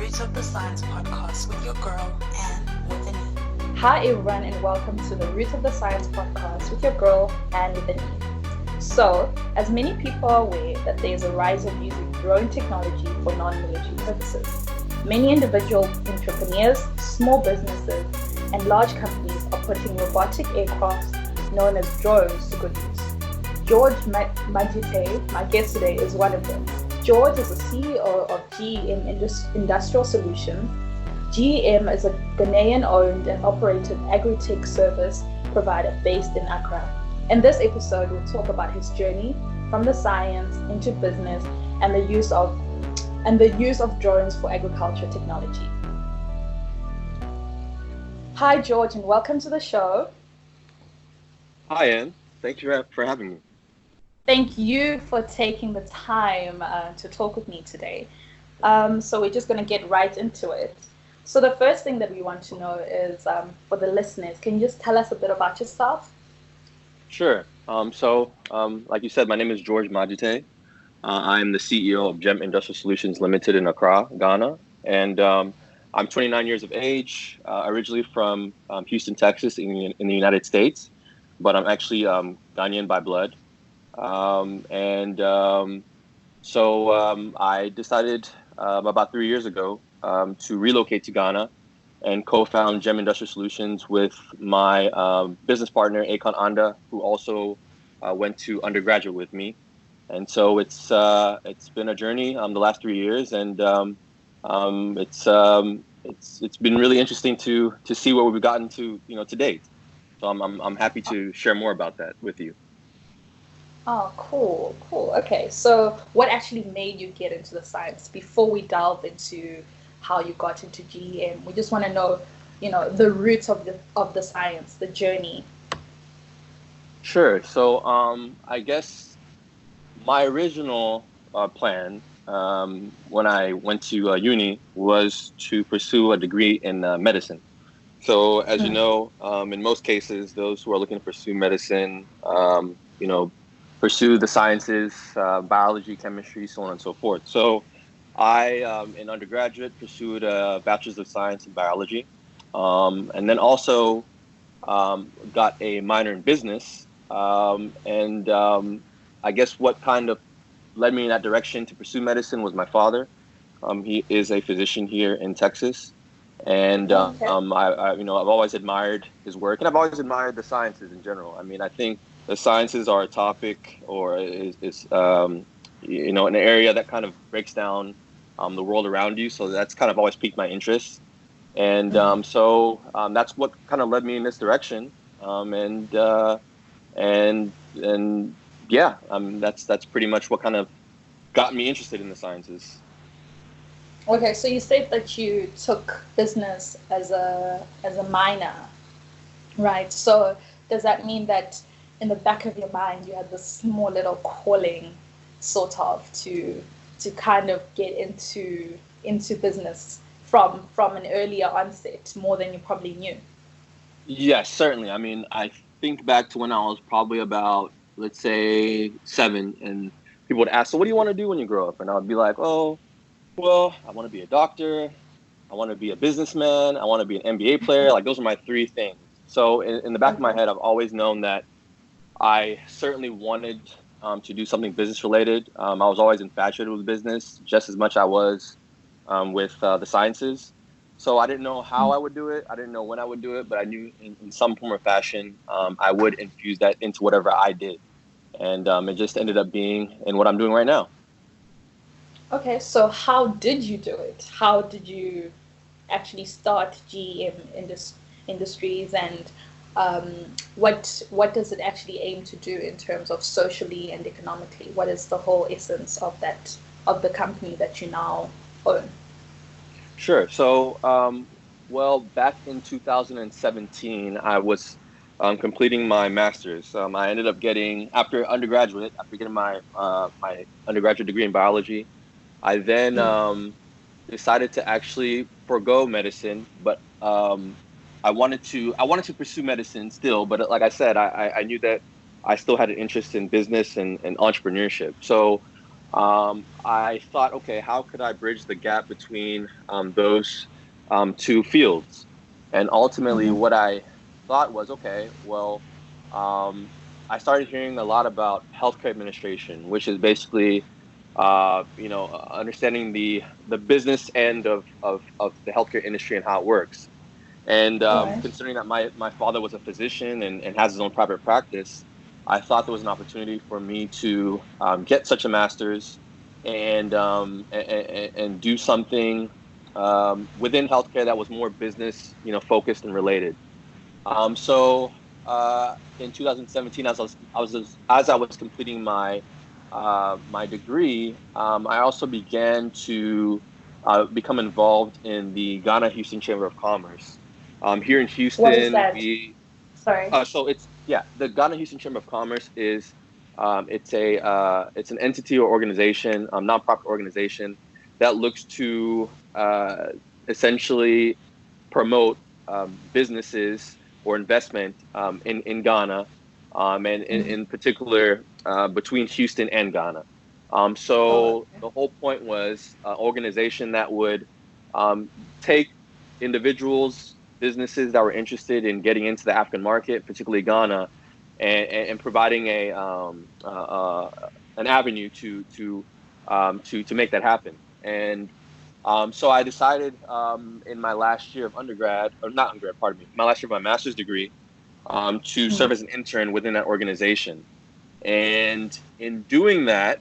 Roots of the Science podcast with your girl, Anne with an E. Hi everyone and welcome to the Roots of the Science podcast with your girl, Anne with an E. So, as many people are aware that there is a rise of using drone technology for non-military purposes. Many individual entrepreneurs, small businesses, and large companies are putting robotic aircraft known as drones to good use. George Madjitey, my guest today, is one of them. George is the CEO of GEM Industrial Solutions. GEM is a Ghanaian-owned and operated agri-tech service provider based in Accra. In this episode, we'll talk about his journey from the science into business and the use of drones for agriculture technology. Hi, George, and welcome to the show. Hi, Anne. Thank you for having me. Thank you for taking the time to talk with me today. So we're just going to get right into it. So the first thing that we want to know is, for the listeners, can you just tell us a bit about yourself? Sure. Like you said, my name is George Madjitey. I'm the CEO of GEM Industrial Solutions Limited in Accra, Ghana. And I'm 29 years of age, originally from Houston, Texas in the United States. But I'm actually Ghanaian by blood. I decided about 3 years ago to relocate to Ghana and co-found GEM Industrial Solutions with my business partner, Akon Anda, who also went to undergraduate with me. And so it's been a journey the last 3 years, and it's been really interesting to see where we've gotten to date. So I'm happy to share more about that with you. Oh, cool. Okay, so what actually made you get into the science? Before we delve into how you got into GEM, we just want to know, the roots of the science, the journey. Sure. So I guess my original plan when I went to uni was to pursue a degree in medicine. So as you know, in most cases, those who are looking to pursue medicine, pursue the sciences, biology, chemistry, so on and so forth. So I, in undergraduate, pursued a Bachelor's of Science in Biology, and then also got a minor in business. I guess what kind of led me in that direction to pursue medicine was my father. He is a physician here in Texas. And Okay. I've always admired his work, and I've always admired the sciences in general. I mean, I think the sciences are a topic, or is an area that kind of breaks down the world around you. So that's kind of always piqued my interest, and that's what kind of led me in this direction. That's pretty much what kind of got me interested in the sciences. Okay, so you said that you took business as a minor, right? So does that mean that in the back of your mind you had this small little calling, sort of, to kind of get into business from an earlier onset, more than you probably knew? Yes, certainly. I mean, I think back to when I was probably about, let's say, 7, and people would ask, "So what do you want to do when you grow up?" And I would be like, "Oh, well, I want to be a doctor, I want to be a businessman, I want to be an NBA player." Like, those are my 3 things. So in the back of my head, I've always known that I certainly wanted to do something business related. I was always infatuated with business, just as much I was with the sciences. So I didn't know how I would do it. I didn't know when I would do it, but I knew in some form or fashion I would infuse that into whatever I did. And it just ended up being in what I'm doing right now. Okay, so how did you do it? How did you actually start GEM Industries, and what does it actually aim to do in terms of socially and economically? What is the whole essence of the company that you now own? Sure. So, back in 2017, I was completing my master's. I ended up getting, after getting my undergraduate degree in biology, I then decided to actually forego medicine, but I wanted to pursue medicine still. But like I said, I knew that I still had an interest in business and entrepreneurship. So I thought, okay, how could I bridge the gap between those two fields? And ultimately, Mm-hmm. what I thought was, okay, well, um, I started hearing a lot about healthcare administration, which is basically, understanding the business end of the healthcare industry and how it works. And Right. considering that my father was a physician and has his own private practice, I thought there was an opportunity for me to get such a master's and do something within healthcare that was more business, focused and related. So in 2017, as I was completing my degree, I also began to become involved in the Ghana Houston Chamber of Commerce. Here in What is Houston, that? we Sorry. so it's yeah, the Ghana Houston Chamber of Commerce is it's an entity or organization, nonprofit organization that looks to essentially promote businesses or investment in Ghana, and Mm. in particular between Houston and Ghana. Oh, So okay. the whole point was an organization that would um, take individuals, businesses that were interested in getting into the African market, particularly Ghana, and providing an avenue to make that happen. And so I decided in my last year of undergrad, or not undergrad, pardon me, my last year of my master's degree, to Mm. serve as an intern within that organization. And in doing that,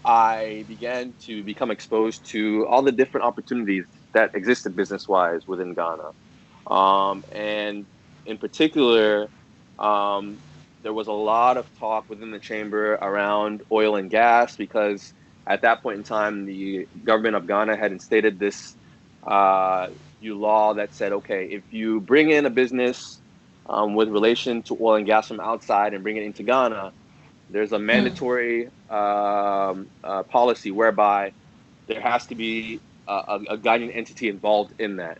I began to become exposed to all the different opportunities that existed business wise within Ghana. And in particular, um, there was a lot of talk within the chamber around oil and gas because at that point in time, the government of Ghana had instated this uh, new law that said, okay, if you bring in a business with relation to oil and gas from outside and bring it into Ghana, there's a Mm. mandatory policy whereby there has to be a guiding entity involved in that.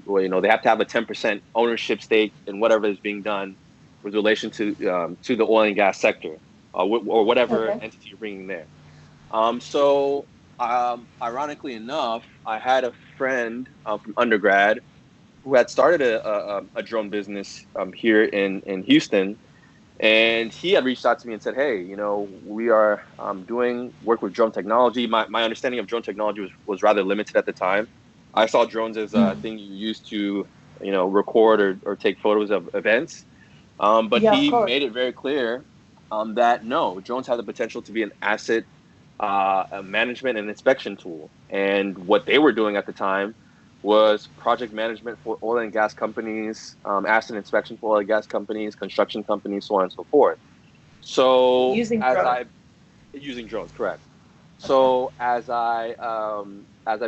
Where, they have to have a 10% ownership stake in whatever is being done with relation to the oil and gas sector, or whatever Okay. entity you're bringing there. So, ironically enough, I had a friend from undergrad who had started a drone business here in Houston, and he had reached out to me and said, "Hey, we are doing work with drone technology. My understanding of drone technology was rather limited at the time. I saw drones as a Mm. thing you use to, record or take photos of events. But Yeah, of he course. made it very clear that no, drones have the potential to be an asset a management and inspection tool. And what they were doing at the time was project management for oil and gas companies, asset inspection for oil and gas companies, construction companies, so on and so forth. So Using as drone. I using drones, correct. Okay. So as I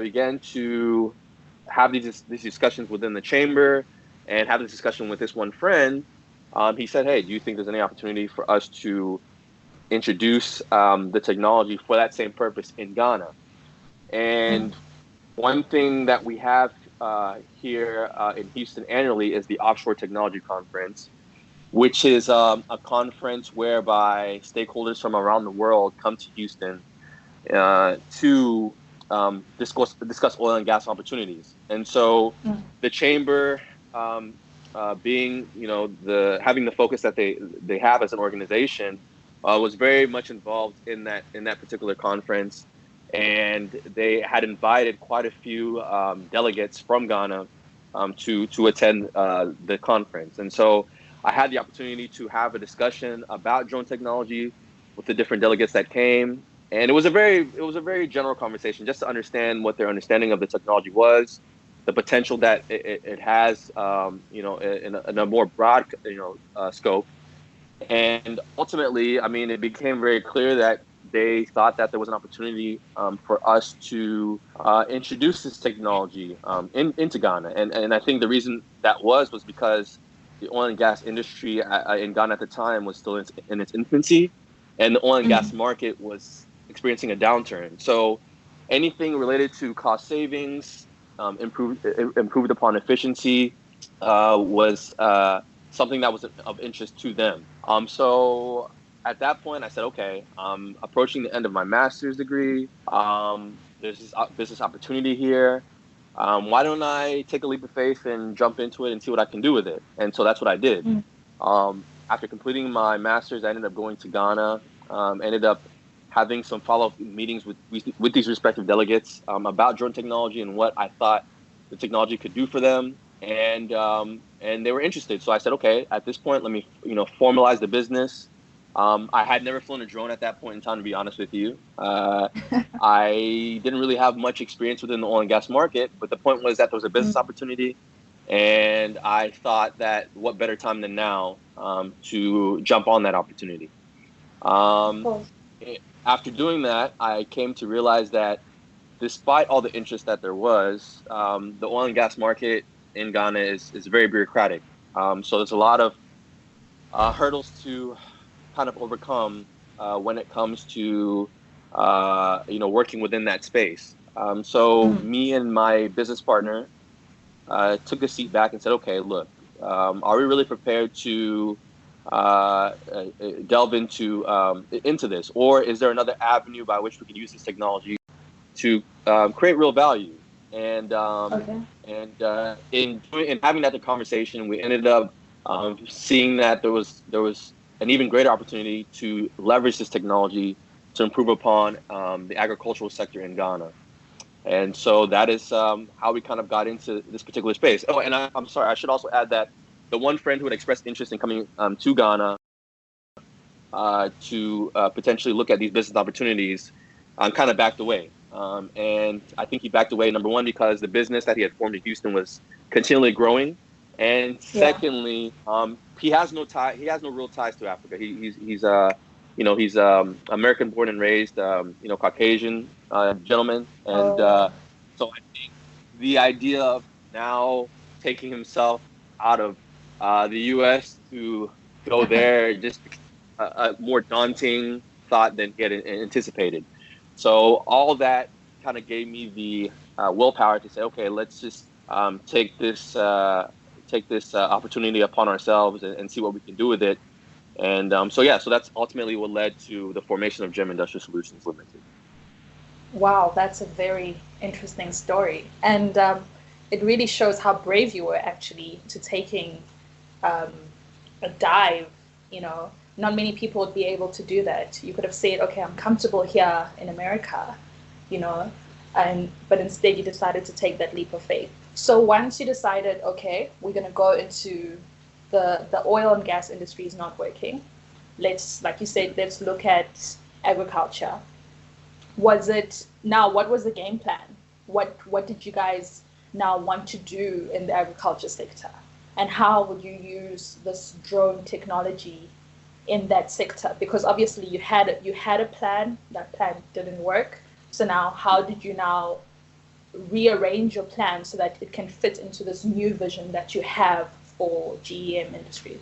began to have these discussions within the chamber and have this discussion with this one friend, he said, "Hey, do you think there's any opportunity for us to introduce the technology for that same purpose in Ghana?" Mm. And one thing that we have here in Houston annually is the Offshore Technology Conference, which is a conference whereby stakeholders from around the world come to Houston to discuss oil and gas opportunities. And so Mm. the chamber, being the having the focus that they have as an organization, was very much involved in that particular conference, and they had invited quite a few delegates from Ghana to attend the conference. And so I had the opportunity to have a discussion about drone technology with the different delegates that came, and it was a very general conversation just to understand what their understanding of the technology was, the potential that it has, in a more broad, scope. And ultimately, I mean, it became very clear that they thought that there was an opportunity for us to introduce this technology into Ghana. And I think the reason that was because the oil and gas industry in Ghana at the time was still in its infancy, and the oil and gas Mm. market was experiencing a downturn. So anything related to cost savings, improved upon efficiency, was something that was of interest to them. So at that point, I said, okay, I'm approaching the end of my master's degree. There's this business opportunity here. Why don't I take a leap of faith and jump into it and see what I can do with it? And so that's what I did. Mm. After completing my master's, I ended up going to Ghana. Ended up having some follow-up meetings with these respective delegates about drone technology and what I thought the technology could do for them. And they were interested. So I said, okay, at this point, let me formalize the business. I had never flown a drone at that point in time, to be honest with you. I didn't really have much experience within the oil and gas market, but the point was that there was a business opportunity, and I thought that what better time than now to jump on that opportunity. After doing that, I came to realize that despite all the interest that there was, the oil and gas market in Ghana is very bureaucratic. So there's a lot of hurdles to kind of overcome when it comes to working within that space. So me and my business partner took a seat back and said, okay, look, are we really prepared to delve into this, or is there another avenue by which we can use this technology to create real value? And in having that conversation, we ended up seeing that there was an even greater opportunity to leverage this technology to improve upon the agricultural sector in Ghana. And so that is how we kind of got into this particular space. Oh, and I'm sorry, I should also add that the one friend who had expressed interest in coming to Ghana to potentially look at these business opportunities kind of backed away. And I think he backed away, number one, because the business that he had formed in Houston was continually growing. And secondly, he has no real ties to Africa. He's American born and raised, Caucasian gentleman. And so I think the idea of now taking himself out of the U.S. to go there just a more daunting thought than he had anticipated. So all that kind of gave me the willpower to say, okay, let's just take this opportunity upon ourselves and see what we can do with it. And so that's ultimately what led to the formation of Gem Industrial Solutions Limited. Wow, that's a very interesting story. And it really shows how brave you were actually to taking a dive. Not many people would be able to do that. You could have said, okay, I'm comfortable here in America, but instead you decided to take that leap of faith. So once you decided, okay, we're going to go into the oil and gas industry is not working. Like you said, let's look at agriculture. What was the game plan? What did you guys now want to do in the agriculture sector? And how would you use this drone technology in that sector? Because obviously you had a plan. That plan didn't work. So now how did you now rearrange your plan so that it can fit into this new vision that you have for GEM industry?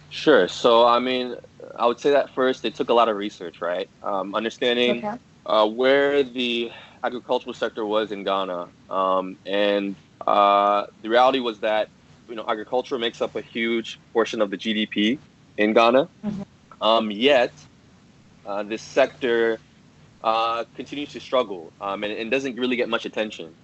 Sure. So, I mean, I would say that first, it took a lot of research, right? Understanding where the agricultural sector was in Ghana. And the reality was that, agriculture makes up a huge portion of the GDP in Ghana. Yet, this sector continues to struggle and doesn't really get much attention.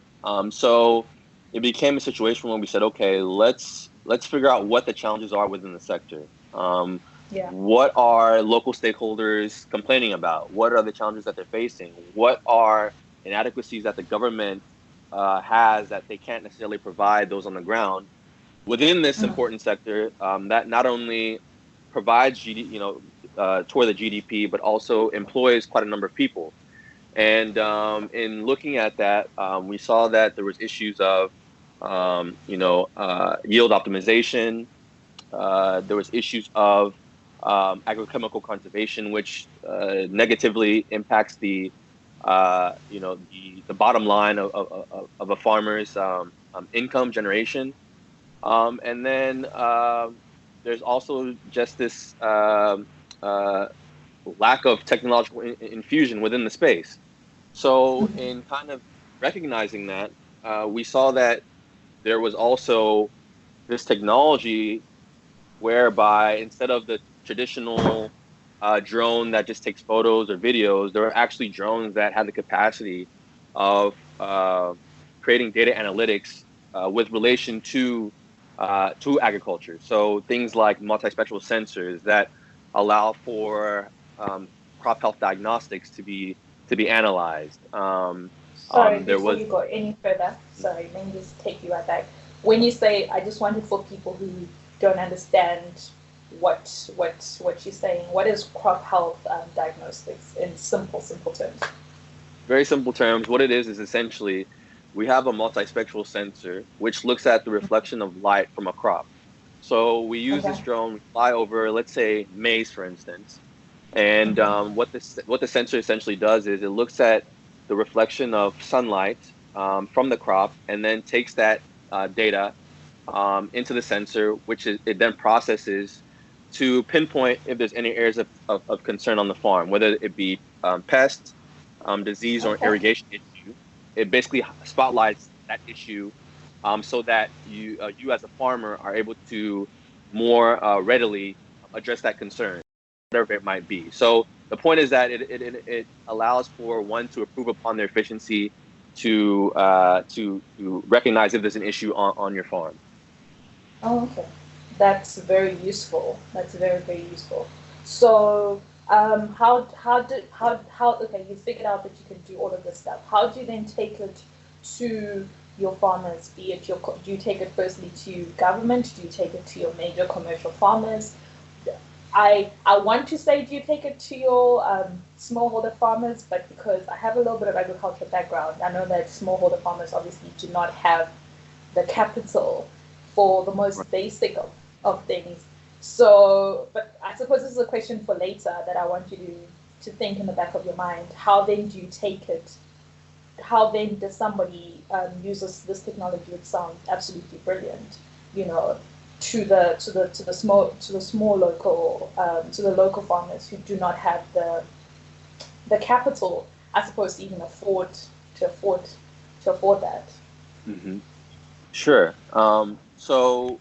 So it became a situation where we said, okay, let's figure out what the challenges are within the sector. What are local stakeholders complaining about? What are the challenges that they're facing? What are inadequacies that the government has that they can't necessarily provide those on the ground within this important sector that not only provides toward the GDP, but also employs quite a number of people. And in looking at that, we saw that there was issues of yield optimization. There was issues of agrochemical conservation, which negatively impacts the bottom line of a farmer's income generation. And then there's also just this lack of technological infusion within the space. So in kind of recognizing that, we saw that there was also this technology whereby instead of the traditional drone that just takes photos or videos. There are actually drones that have the capacity of creating data analytics with relation to agriculture. So things like multispectral sensors that allow for crop health diagnostics to be analyzed. Sorry, There before was you go any further, sorry, let me just take you right back. When you say, I just wanted for people who don't understand what you're saying, what is crop health diagnostics in simple terms? very simple terms. What it is essentially we have a multispectral sensor which looks at the reflection of light from a crop. So we use this Okay. drone, we fly over, let's say maize, for instance, and what the sensor essentially does is it looks at the reflection of sunlight from the crop, and then takes that data into the sensor, which it then processes to pinpoint if there's any areas of concern on the farm, whether it be pest, disease, or Okay. irrigation issue. It basically spotlights that issue so that you as a farmer are able to more readily address that concern, whatever it might be. So the point is that it allows for one to improve upon their efficiency to recognize if there's an issue on your farm. Oh, okay. That's very useful. That's very useful. So, how okay, you figured out that you can do all of this stuff. How do you then take it to your farmers? Be it do you take it firstly to government? Do you take it to your major commercial farmers? I want to say, do you take it to your smallholder farmers? But because I have a little bit of agricultural background, I know that smallholder farmers obviously do not have the capital for the most basic of things. So, but I suppose this is a question for later that I want you to think in the back of your mind. How then do you take it? How then does somebody use this technology, which sounds absolutely brilliant, you know, to the small local to the local farmers who do not have the capital, I suppose, to even afford that. Mm-hmm. Sure. So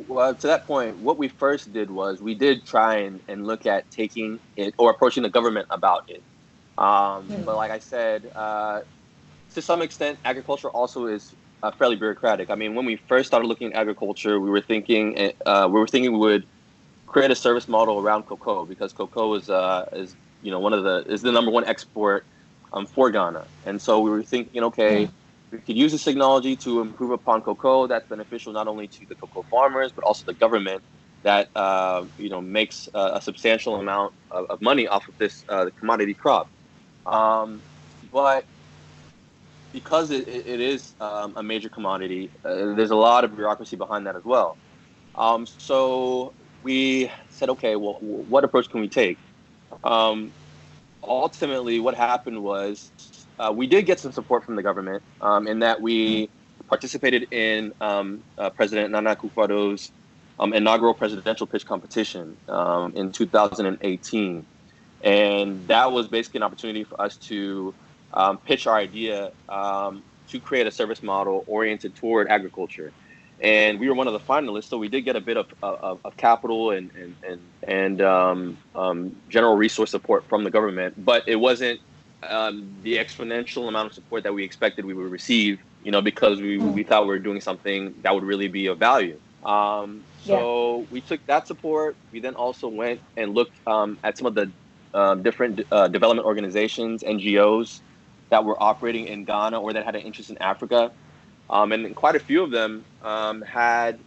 to that point, what we first did was we did try and look at taking it or approaching the government about it. But like I said, to some extent, agriculture also is fairly bureaucratic. I mean, when we first started looking at agriculture, we were thinking we would create a service model around cocoa, because cocoa is the number one export for Ghana. And so we were thinking, okay, we could use this technology to improve upon cocoa. That's beneficial not only to the cocoa farmers, but also the government that makes a substantial amount of money off of this commodity crop. But because it is a major commodity, there's a lot of bureaucracy behind that as well. So we said, okay, well, what approach can we take? Ultimately, what happened was we did get some support from the government in that we participated in President Nana Akufo-Addo's inaugural presidential pitch competition in 2018. And that was basically an opportunity for us to pitch our idea to create a service model oriented toward agriculture. And we were one of the finalists, so we did get a bit of capital and general resource support from the government, but it wasn't the exponential amount of support that we expected we would receive, because we thought we were doing something that would really be of value. So we took that support. We then also went and looked at some of the different development organizations, NGOs, that were operating in Ghana or that had an interest in Africa. And quite a few of them had,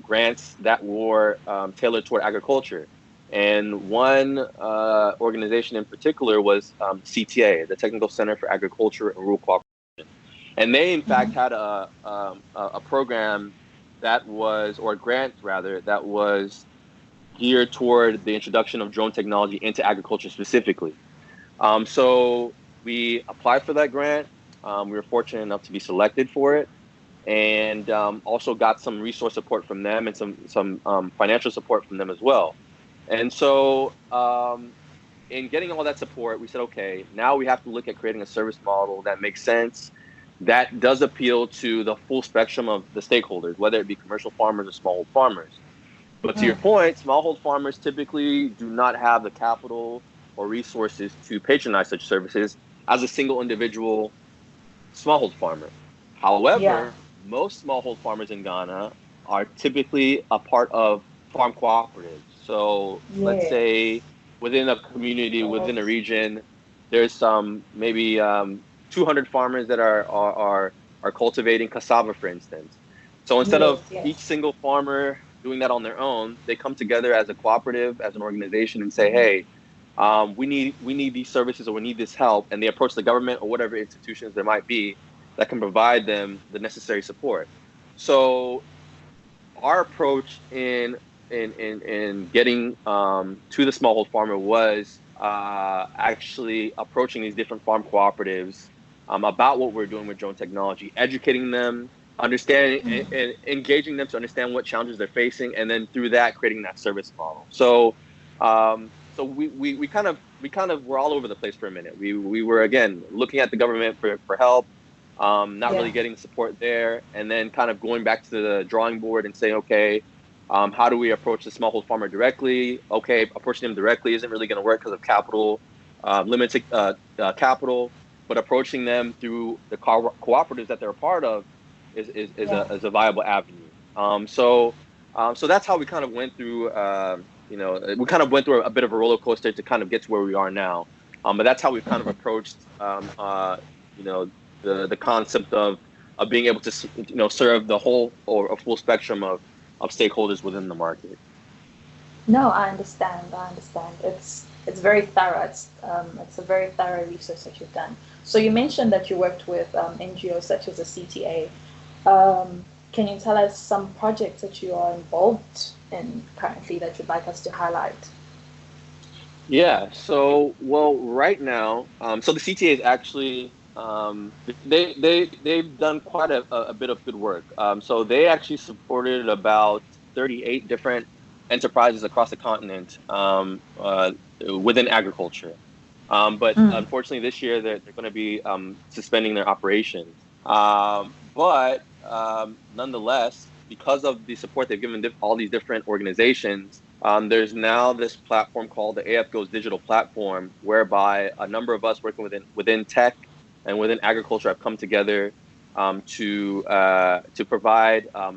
grants that were tailored toward agriculture. And one organization in particular was CTA, the Technical Center for Agriculture and Rural Cooperation. And they, in fact, had a program that was, or a grant rather, that was geared toward the introduction of drone technology into agriculture specifically. So we applied for that grant. We were fortunate enough to be selected for it, and also got some resource support from them and some financial support from them as well. And so in getting all that support, we said, okay, now we have to look at creating a service model that makes sense, that does appeal to the full spectrum of the stakeholders, whether it be commercial farmers or small farmers. But to your point, smallhold farmers typically do not have the capital or resources to patronize such services as a single individual smallhold farmer. Yeah. However, most smallhold farmers in Ghana are typically a part of farm cooperatives. So let's Yeah. say within a community, within a Yes. region, there's some maybe 200 farmers that are cultivating cassava, for instance. So instead Yes. of each Yes. single farmer doing that on their own, they come together as a cooperative, as an organization, and say, "Hey, we need these services or we need this help," and they approach the government or whatever institutions there might be that can provide them the necessary support. So our approach in getting to the smallhold farmer was actually approaching these different farm cooperatives about what we're doing with drone technology, educating them, understanding and engaging them to understand what challenges they're facing, and then through that creating that service model. So we kind of were all over the place for a minute. We were again looking at the government for help, not Yeah. really getting support there, and then kind of going back to the drawing board and saying, okay, how do we approach the smallhold farmer directly? Okay, approaching them directly isn't really going to work because of capital, limited capital, but approaching them through the cooperatives that they're a part of Yeah. is a viable avenue. So that's how we kind of went through. We kind of went through a bit of a roller coaster to kind of get to where we are now. But that's how we've kind of approached, you know, the concept of being able to serve the whole or a full spectrum of stakeholders within the market. No, I understand. I understand. It's very thorough. It's a very thorough research that you've done. So you mentioned that you worked with NGOs such as the CTA. Can you tell us some projects that you are involved in currently that you'd like us to highlight? Yeah. So, well, right now, so the CTA is actually they've done quite a bit of good work. So they actually supported about 38 different enterprises across the continent within agriculture. But Mm. unfortunately, this year they're going to be suspending their operations. But nonetheless, because of the support they've given all these different organizations, there's now this platform called the AF Goes Digital platform, whereby a number of us working within tech and within agriculture have come together to provide uh,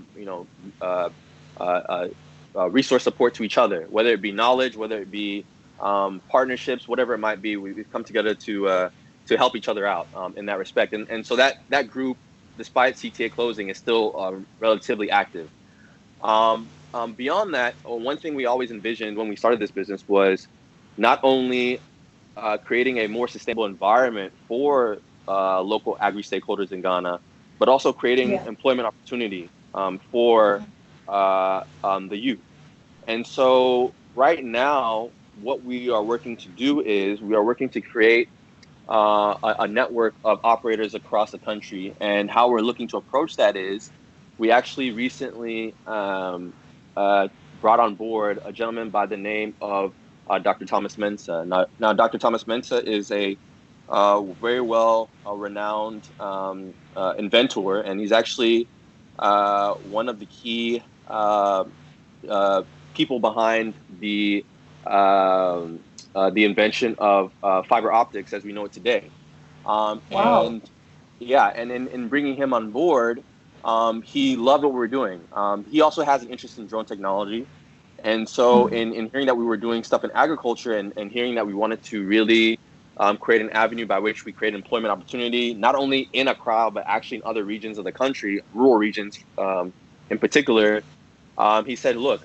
uh, resource support to each other, whether it be knowledge, whether it be partnerships, whatever it might be. We've come together to help each other out in that respect, and so that group, despite CTA closing, is still relatively active. Beyond that, one thing we always envisioned when we started this business was not only creating a more sustainable environment for local agri stakeholders in Ghana, but also creating Yeah. employment opportunity for the youth. And so right now, what we are working to do is we are working to create a network of operators across the country. And how we're looking to approach that is we actually recently brought on board a gentleman by the name of Dr. Thomas Mensah. Now, Dr. Thomas Mensah is a very well renowned inventor, and he's actually one of the key uh, people behind the invention of fiber optics as we know it today. Wow. And yeah, and in bringing him on board, he loved what we were doing. He also has an interest in drone technology. And so in hearing that we were doing stuff in agriculture and hearing that we wanted to really create an avenue by which we create employment opportunity, not only in Accra, but actually in other regions of the country, rural regions in particular, he said, look,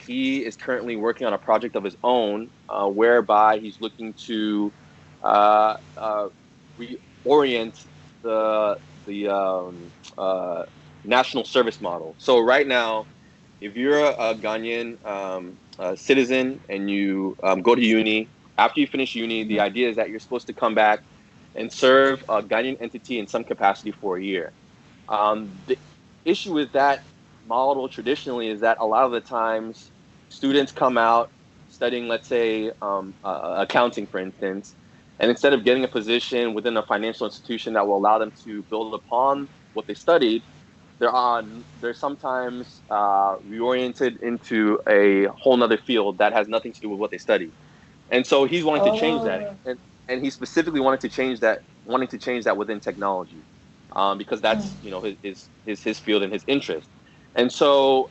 he is currently working on a project of his own whereby he's looking to uh, uh, reorient the national service model. So right now, if you're a Ghanaian citizen and you go to uni, after you finish uni, the idea is that you're supposed to come back and serve a Ghanaian entity in some capacity for a year. The issue with that model traditionally is that a lot of the times students come out studying, let's say, accounting, for instance, and instead of getting a position within a financial institution that will allow them to build upon what they studied, they're sometimes reoriented into a whole nother field that has nothing to do with what they study. And so he's wanting to change that, Oh. and he specifically wanting to change that within technology, because that's his field and his interest. And so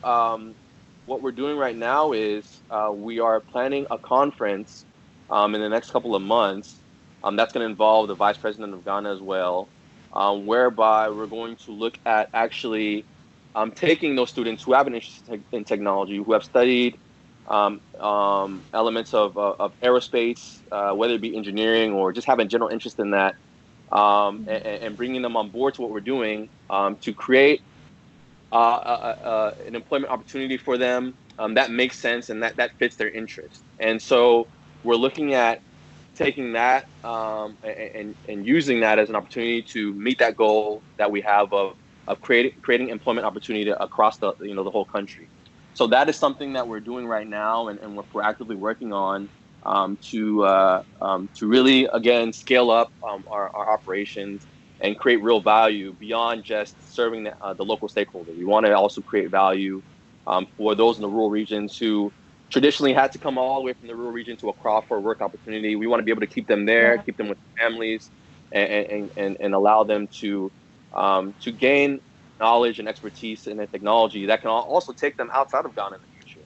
what we're doing right now is we are planning a conference in the next couple of months. That's going to involve the vice president of Ghana as well, whereby we're going to look at actually taking those students who have an interest in technology, who have studied elements of aerospace, whether it be engineering or just having general interest in that, and bringing them on board to what we're doing to create an employment opportunity for them that makes sense and that fits their interest. And so we're looking at taking that and using that as an opportunity to meet that goal that we have of creating employment opportunity across the the whole country. So that is something that we're doing right now, and we're proactively working on to really again scale up our operations and create real value beyond just serving the local stakeholder. We want to also create value for those in the rural regions who traditionally had to come all the way from the rural region to Accra for a work opportunity. We want to be able to keep them there, Yeah. keep them with families, and allow them to gain knowledge and expertise in the technology that can also take them outside of Ghana in the future.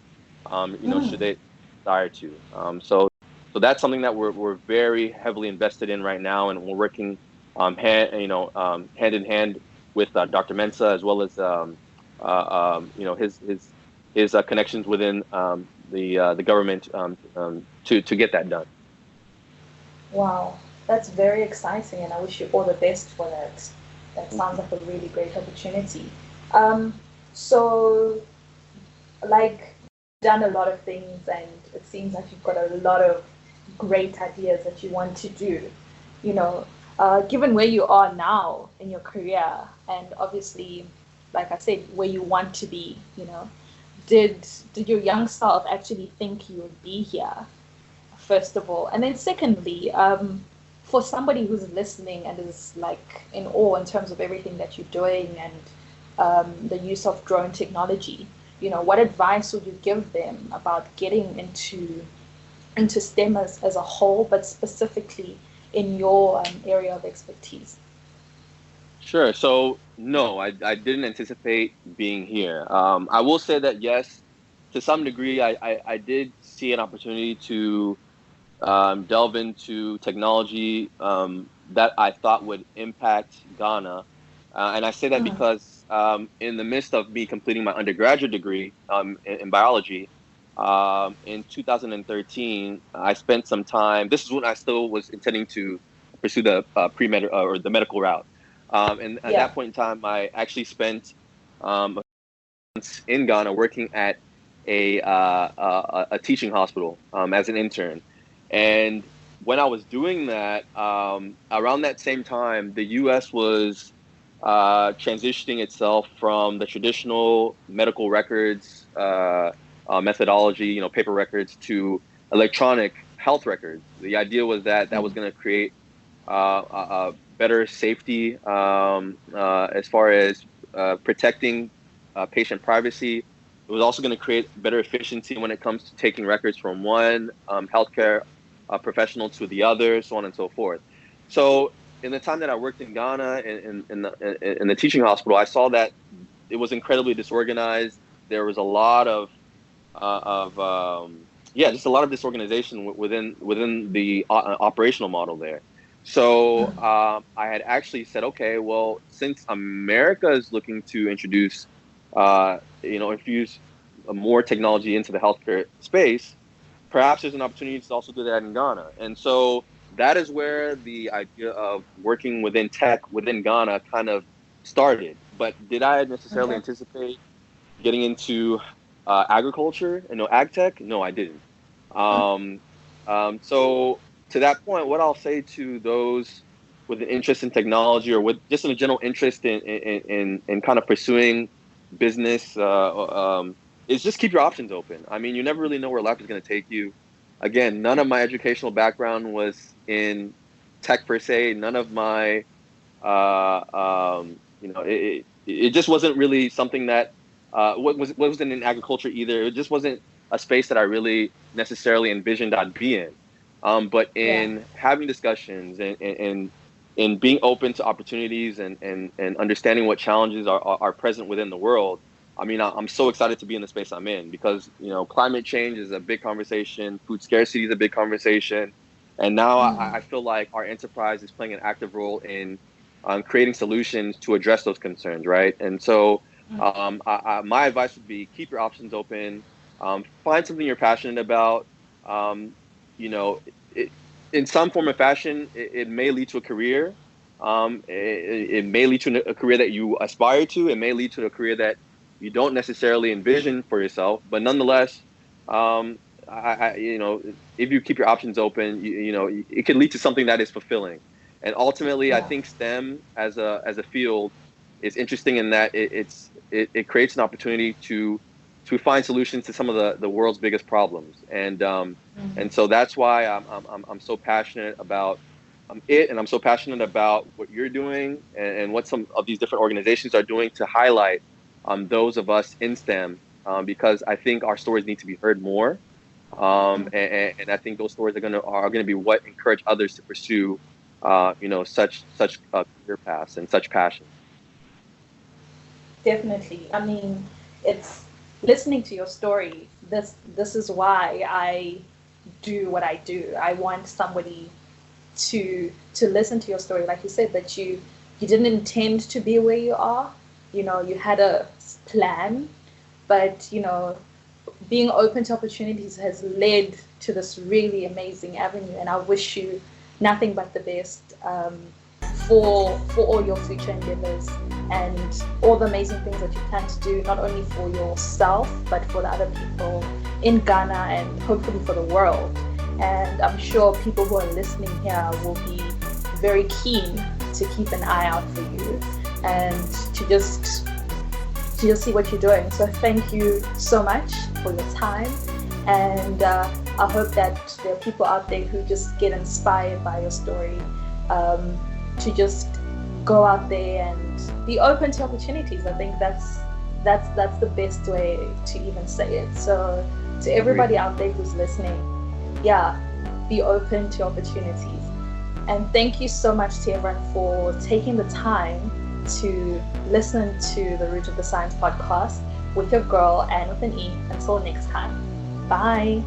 Should they desire to. So that's something that we're very heavily invested in right now, and we're working hand in hand with Dr. Mensah, as well as his connections within the government to get that done. Wow, that's very exciting, and I wish you all the best for that. That sounds like a really great opportunity. So, like, done a lot of things, and it seems like you've got a lot of great ideas that you want to do. Given where you are now in your career, and obviously, like I said, where you want to be, did your young self actually think you would be here? First of all, and then secondly, for somebody who's listening and is like in awe in terms of everything that you're doing and the use of drone technology, what advice would you give them about getting into STEM as a whole, but specifically in your area of expertise? Sure. So no, I didn't anticipate being here. I will say that yes, to some degree, I did see an opportunity to delve into technology that I thought would impact Ghana. And I say that because in the midst of me completing my undergraduate degree in biology, in 2013, I spent some time. This is when I still was intending to pursue the pre-med or the medical route. And at that point in time, I actually spent months in Ghana working at a teaching hospital as an intern. And when I was doing that, around that same time, the U.S. was transitioning itself from the traditional medical records methodology, paper records, to electronic health records. The idea was that was going to create better safety as far as protecting patient privacy. It was also going to create better efficiency when it comes to taking records from one healthcare professional to the other, so on and so forth. So in the time that I worked in Ghana in the teaching hospital, I saw that it was incredibly disorganized. There was a lot of just a lot of disorganization within the operational model there. So I had actually said, okay, well, since America is looking to introduce, infuse more technology into the healthcare space, perhaps there's an opportunity to also do that in Ghana. And so that is where the idea of working within tech within Ghana kind of started. But did I necessarily anticipate getting into agriculture and ag tech? No, I didn't. So to that point, what I'll say to those with an interest in technology or with just a general interest in kind of pursuing business is just keep your options open. I mean, you never really know where life is going to take you. Again, none of my educational background was in tech per se. None of my, it just wasn't really something that wasn't in agriculture either. It just wasn't a space that I really necessarily envisioned I'd be in. But in having discussions and in being open to opportunities and understanding what challenges are present within the world, I mean, I'm so excited to be in the space I'm in because, climate change is a big conversation, food scarcity is a big conversation, and now I feel like our enterprise is playing an active role in creating solutions to address those concerns, right? And so my advice would be keep your options open, find something you're passionate about. In some form or fashion, it may lead to a career. It may lead to a career that you aspire to. It may lead to a career that you don't necessarily envision for yourself. But nonetheless, if you keep your options open, it could lead to something that is fulfilling. And ultimately, I think STEM as a field is interesting in that it creates an opportunity to find solutions to some of the world's biggest problems. And so that's why I'm so passionate about it, and I'm so passionate about what you're doing and what some of these different organizations are doing to highlight those of us in STEM, because I think our stories need to be heard more. And I think those stories are gonna be what encourage others to pursue such career paths and such passion. Definitely. I mean, it's listening to your story. This is why I do what I do. I want somebody to listen to your story, like you said, that you didn't intend to be where you are. You had a plan, but being open to opportunities has led to this really amazing avenue. And I wish you nothing but the best for all your future endeavors and all the amazing things that you plan to do, not only for yourself, but for the other people in Ghana and hopefully for the world. And I'm sure people who are listening here will be very keen to keep an eye out for you and to just see what you're doing. So thank you so much for your time. And I hope that there are people out there who just get inspired by your story, to just go out there and be open to opportunities. I think that's the best way to even say it. So to everybody out there who's listening, be open to opportunities. And thank you so much to everyone for taking the time to listen to the Root of the Science podcast with your girl and with an E. Until next time, bye.